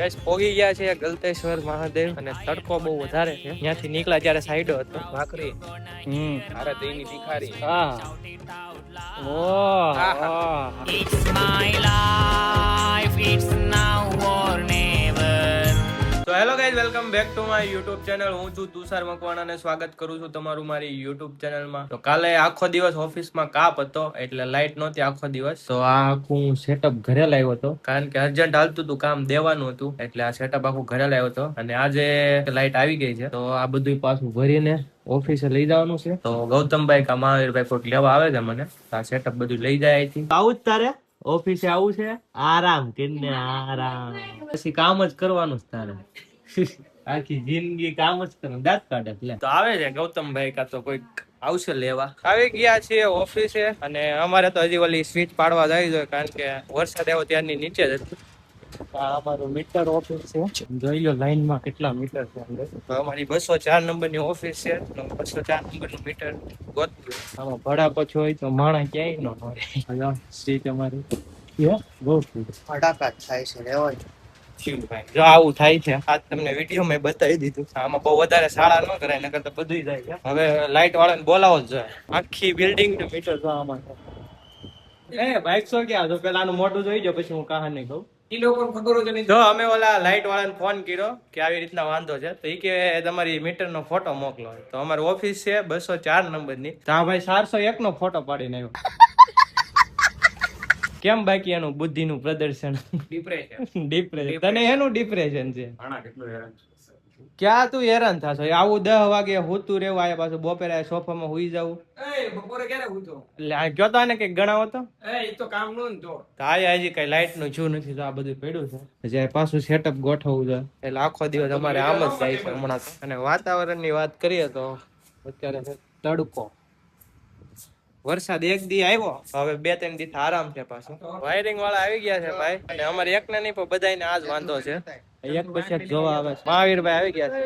Guys પોગી ગયા છે ગલતેશ્વર મહાદેવ અને તડકો બહુ વધારે છે. ત્યાંથી નીકળ્યા ત્યારે સાઈડો હતો ભાખરી અરે દહીંની તીખારી It's my life, it's now or never. તો hello guys, welcome back to my YouTube channel. હું છું તુષાર મકવાણા અને સ્વાગત કરું છું તમારું મારી યુટ્યુબ ચેનલમાં. તો કાલે આખો દિવસ ઓફિસમાં કાપ હતો એટલે લાઇટ નહોતી આખો દિવસ. તો આ આખું સેટઅપ ઘરે લાવ્યો હતો કારણ કે અર્જન્ટ હાલતું હતું, કામ દેવાનું હતું એટલે આ સેટઅપ આખું ઘરે લાવ્યો હતો. અને આજે લાઇટ આવી ગઈ છે તો આ બધું પાછું ભરીને ઓફિસે લઈ જવાનું છે. તો ગૌતમભાઈ કા મહાવીરભાઈ કોઈક લેવા આવે છે મને. આ સેટઅપ બધું લઈ જાય અહીંથી. આવું જ તારે ઓફિસે આવું છે, આરામ કરીને આરામ, પછી કામ જ કરવાનું જ તારે. આખી જિંદગી કામ જ કરવાનું, દાંત કાઢે એટલે. તો આવે છે ગૌતમભાઈ કા તો કોઈક આવશે લેવા. આવી ગયા છીએ ઓફિસે અને અમારે તો હજી ઓલી સ્વિચ પાડવા જાય છે કારણ કે વરસાદ આવ્યો ત્યારની નીચે જ હતું. આ અમારું મીટર ઓફિસ છે, જોઈ લો લાઈનમાં કેટલા મીટર છે અંદર. તો અમારી 204 નંબરની ઓફિસ છે, 204 નંબરનું મીટર ગોતવું. આમાં ભડા પછી હોય તો માણા ક્યાંય ન મળે. સ્વિચ અમારી બહુ ફટાફટ થાય છે રેવાય. જો આવું થાય છે, આજ તમને વિડીયો મેં બતાવી દીધું. આમાં બહુ વધારે શાળા ન કરાય, નકર તો બધું જાય છે. હવે લાઈટ વાળાને બોલાવો જ જોઈએ. આખી બિલ્ડિંગ નું મીટર જો આમાં બાઈક સો ક્યાં તો પેલા આનું મોટું જોઈ જો પછી હું કહાની કહું. ઈ લોકો ખબર જ નહીં. જો અમે ઓલા લાઈટ વાળાને ફોન કર્યો કે આવી રીતના વાંધો છે તો ઈ કે તમારી મીટર નો ફોટો મોકલો. તો અમારી ઓફિસ છે 204 નંબરની. તો આ ભાઈ 401 નો ફોટો પાડીને આવ્યો. કેમ બાકી એનું બુદ્ધિ નું પ્રદર્શન? ડિપ્રેશન. તને એનું ડિપ્રેશન છે. ક્યાં તું હેરાન થાશો? આવું 10 વાગે હોતું રહેવું, આયા પાછું બપોરે સોફામાં હુઈ જવું. બપોરે ક્યારે હુતો? એટલે આ ગયો તો ને કઈક ગણાવો તો એ તો કામ નો તો આયા હજી કઈ લાઈટ નું છું નથી તો આ બધું પડ્યું છે. હજી પાછું સેટઅપ ગોઠવવું છે એટલે આખો દિવસ અમારે આમ જ જાય છે હમણાં તો. અને વાતાવરણ ની વાત કરીએ તો અત્યારે તડકો, વરસાદ એક દી આવ્યો, હવે 2-3 દી આરામ છે. પાછું વાયરિંગ વાળા આવી ગયા છે ભાઈ, અને અમારે એક ને નહીં પણ બધાને આજ વાંધો છે. એક પછી એક જોવા આવે છે. મહાવીરભાઈ આવી ગયા છે.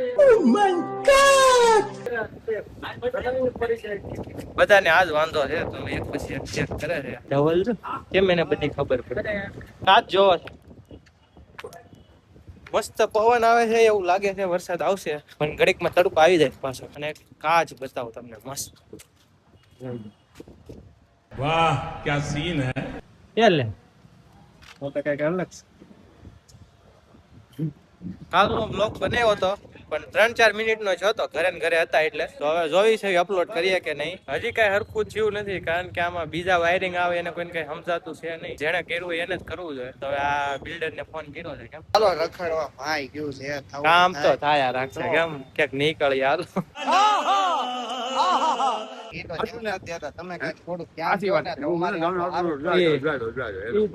બધાને આજ વાંધો છે તો એક પછી એક ચેક કરે છે. ડબલ કેમ એને બધી ખબર પડે. આજ જોવો છે, મસ્ત પવન આવે છે એવું લાગે છે વરસાદ આવશે, પણ ઘડીકમાં તડકો આવી જાય પાછો. અને કાચ બતાવો તમને મસ્ત. વાહ ક્યા સીન હે. એટલે તો કઈક અલગ કાલનો બ્લોગ બનાવ્યો હતો પણ 3-4 મિનિટનો જ હતો, ઘરે ને ઘરે હતા એટલે. તો હવે જોઈ છે અપલોડ કરીએ કે નહીં. હજી કઈ હરખું થયું નથી કારણ કે આમાં બીજા વાયરિંગ આવે એને કોઈને કઈ સમજાતું છે નહીં. જેને કર્યું હોય એને જ કરવું જોઈએ. તો હવે આ બિલ્ડર ને ફોન કર્યો છે. કેમ ચાલો રખડવા ભાઈ ગયું છે, કામ તો થાય રાખશે. કેમ ક્યાંક નીકળી યાર.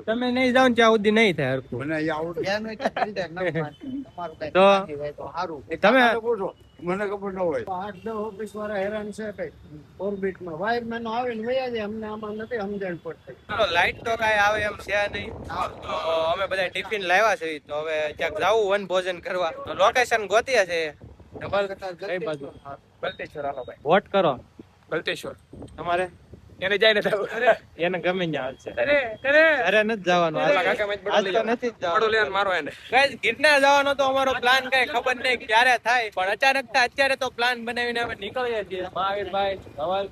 તમે નહીં જાવ ત્યાં સુધી નહીં થાય હરખું. તો તમે મને ખબર ન હોય. 8-10 ઓફિસ વાળા હેરાન છે ઓર્બિટમાં. વાયર મેનો આવે ને વયા જાય, અમને આમાં નથી સમજણ પડતી. લાઈટ તો કઈ આવે એમ છે નહીં. તો અમે બધા ટિફિન લાવ્યા છે તો હવે ક્યાંક જાવું વન ભોજન કરવા. તો લોકેશન ગોતીએ છે. કઈ બાજુ? ગલતેશ્વર. હાલો ભાઈ વોટ કરો ગલતેશ્વર. તમારે એને જઈને એને ગમે ત્યાં આવશે. અરે નથી જવાનું. નથી જવાનું મારો એને ગાઈસ. ગિરનાર જવાનો તો અમારો પ્લાન કઈ ખબર નહીં ક્યારે થાય, પણ અચાનક અત્યારે તો પ્લાન બનાવીને અમે નીકળીએ છીએ. મહાવીરભાઈ ધવલ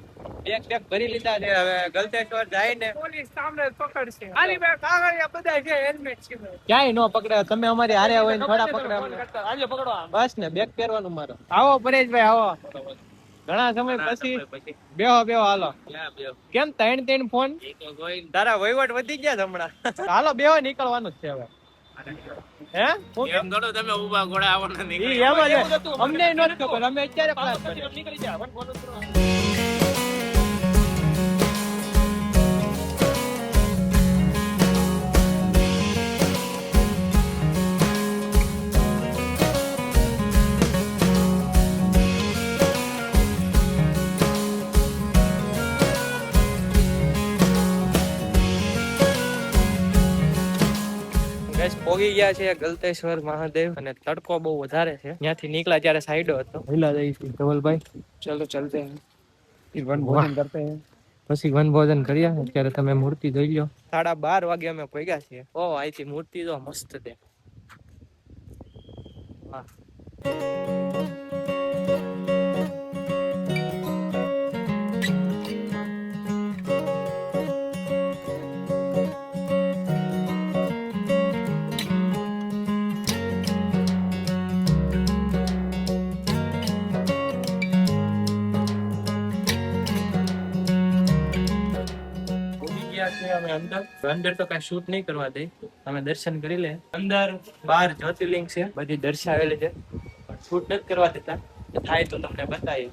બેગ ભરી લીધા છે. હવે ગલતેશ્વર જઈને પોલીસ સામે પકડશે. ખાલી બે કાગળિયા બધા છે, હેલ્મેટ છે, ક્યાંય નો પકડે. તમે અમારી હારે હોય ને થોડા પકડે આજે પકડવા બસ ને. બેગ પહેરવાનું મારો. આવો પરેશભાઈ આવો. ઘણા સમય પછી બેહો હાલો. કેમ 3 ફોન? તારા વહીવટ વધી ગયા હમણાં. હાલો બેહો, નીકળવાનું જ છે હવે. હે એમ દોડો તમે ઉભા ઘોડા આવવાના નીકળી. એમ જ અમને નોટ ખબર, અમે અત્યારે પ્લાન કરી નીકળી જા. પોગી ગયા છે ગલતેશ્વર મહાદેવ અને તડકો બહુ વધારે છે. ત્યાંથી નીકળ્યા ત્યારે સાઈડો હતો. હિલા જઈ છે ધવલભાઈ. ચલો ચલતે હૈ, વન ભોજન કરતે હૈ. પછી વન ભોજન કર્યા. અત્યારે તમે મૂર્તિ જોઈ લો. 12:30 વાગે અમે પહોંચ્યા છીએ. ઓ અહીંથી મૂર્તિ તો મસ્ત છે. અમે અંદર તો કઈ શૂટ નહીં કરવા દે, અમે દર્શન કરી લે. અંદર 12 જ્યોતિર્લિંગ છે, બધી દર્શાવેલી છે, પણ શૂટ નથી કરવા દેતા. થાય તો તમને બતાવીએ.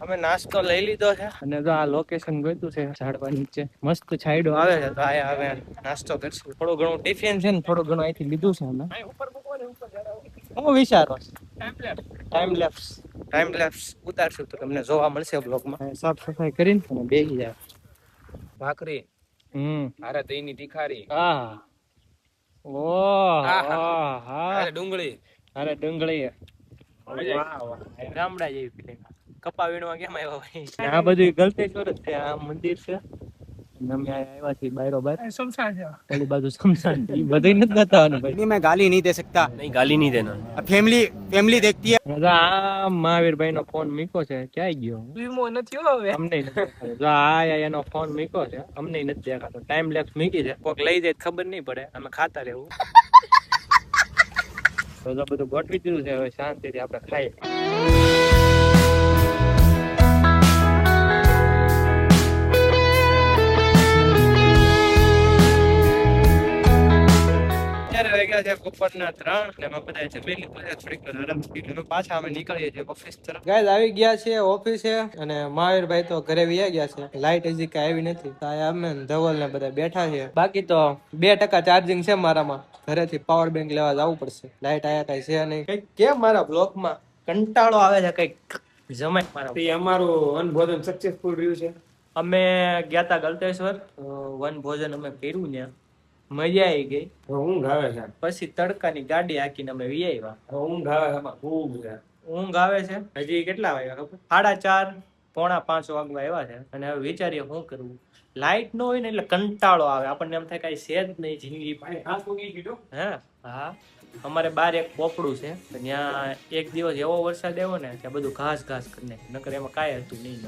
અમે નાસ્તો લઈ લીધો છે અને જો આ લોકેશન ગોતું છે ઝાડવા નીચે મસ્ત છાંયડો આવે છે, તો આ હવે નાસ્તો કરશું. થોડું ઘણું ટિફિન છે ને થોડું ઘણું અહીંથી લીધું છે અમે. હું વિચારો ટાઈમ લેપ્સ ઉતારશું તો તમને જોવા મળશે બ્લોગમાં. સાફ સફાઈ કરીને અને બેસી જાય. ભાખરી અરે દહીંની તીખારી હા ઓ હા ડુંગળી અરે ડુંગળી ગામડા જેવી ફિલિંગ. કપા વીણવા કેમ આવ્યા ભાઈ? આ બધું ગલતેશ્વર જ છે. આ મંદિર છે અને અમે આવ્યા છીએ બાયરો બાર. શમશાન છે ઓલી બાજુ શમશાન. એ બધું નથી બતાવવાનું ભાઈ. नहीं मैं गाली नहीं दे सकता નહીં ગાલી નહીં દેના. फैमिली देखती है આ મહાવીરભાઈ નો ફોન મૂક્યો છે, ક્યાંય ગયો વીમો નથી હવે અમને નથી. જો આ એનો ફોન મૂક્યો છે, અમને નથી દેખાતો. ટાઈમ લેપ્સ મૂકી છે, કોક લઈ જાય ખબર નહીં પડે, અમે ખાતા રહેવું. તો બધું ગોઠવી દીધું છે, હવે શાંતિથી આપણે ખાઈએ. વાગ્યા છે બપોરના 3 ને અમે બધા જમી લીધું છે, થોડીક વાર આરામ કરી અને પાછા અમે નીકળીએ છીએ ઓફિસ તરફ. ગાઈઝ આવી ગયા છે ઓફિસે અને મહાવીરભાઈ તો ઘરે વયા ગયા છે. લાઈટ હજી કઈ આવી નથી, તો આ અમે ધવલ ને બધા બેઠા છે. બાકી તો 2% ચાર્જિંગ છે મારામાં. ઘરેથી પાવર બેંક લેવા જવું પડશે. લાઈટ આયા કઈ છે નહીં. કઈક કેમ મારા બ્લોગમાં કંટાળો આવે છે, કઈક જમાય મારા. અમારું વનભોજન સક્સેસફુલ રહ્યું છે. અમે ગયા તા ગલતેશ્વર, વન ભોજન અમે કર્યું ત્યાં, મજા આવી ગઈ. ઊંઘ આવે છે. પછી તડકાની ગાડી હાકીને અમે વી આવ્યા. ઊંઘ આવે છે આમાં ખૂબ છે. ઊંઘ આવે છે. હજી કેટલા વાગ્યા ખબર? 4:30 પોણા 5 વાગવા આવ્યા છે અને હવે વિચારીએ શું કરવું. લાઈટ ન હોય ને એટલે કંટાળો આવે આપણને. એમ થાય કઈ છે જ નહીં જિંદગી. હા અમારે બાર એક પોપડું છે, ત્યાં એક દિવસ એવો વરસાદ આવ્યો ને ત્યાં બધું ઘાસ કરી નાખ્યું. નકર એમાં કાંઈ હતું નહીં.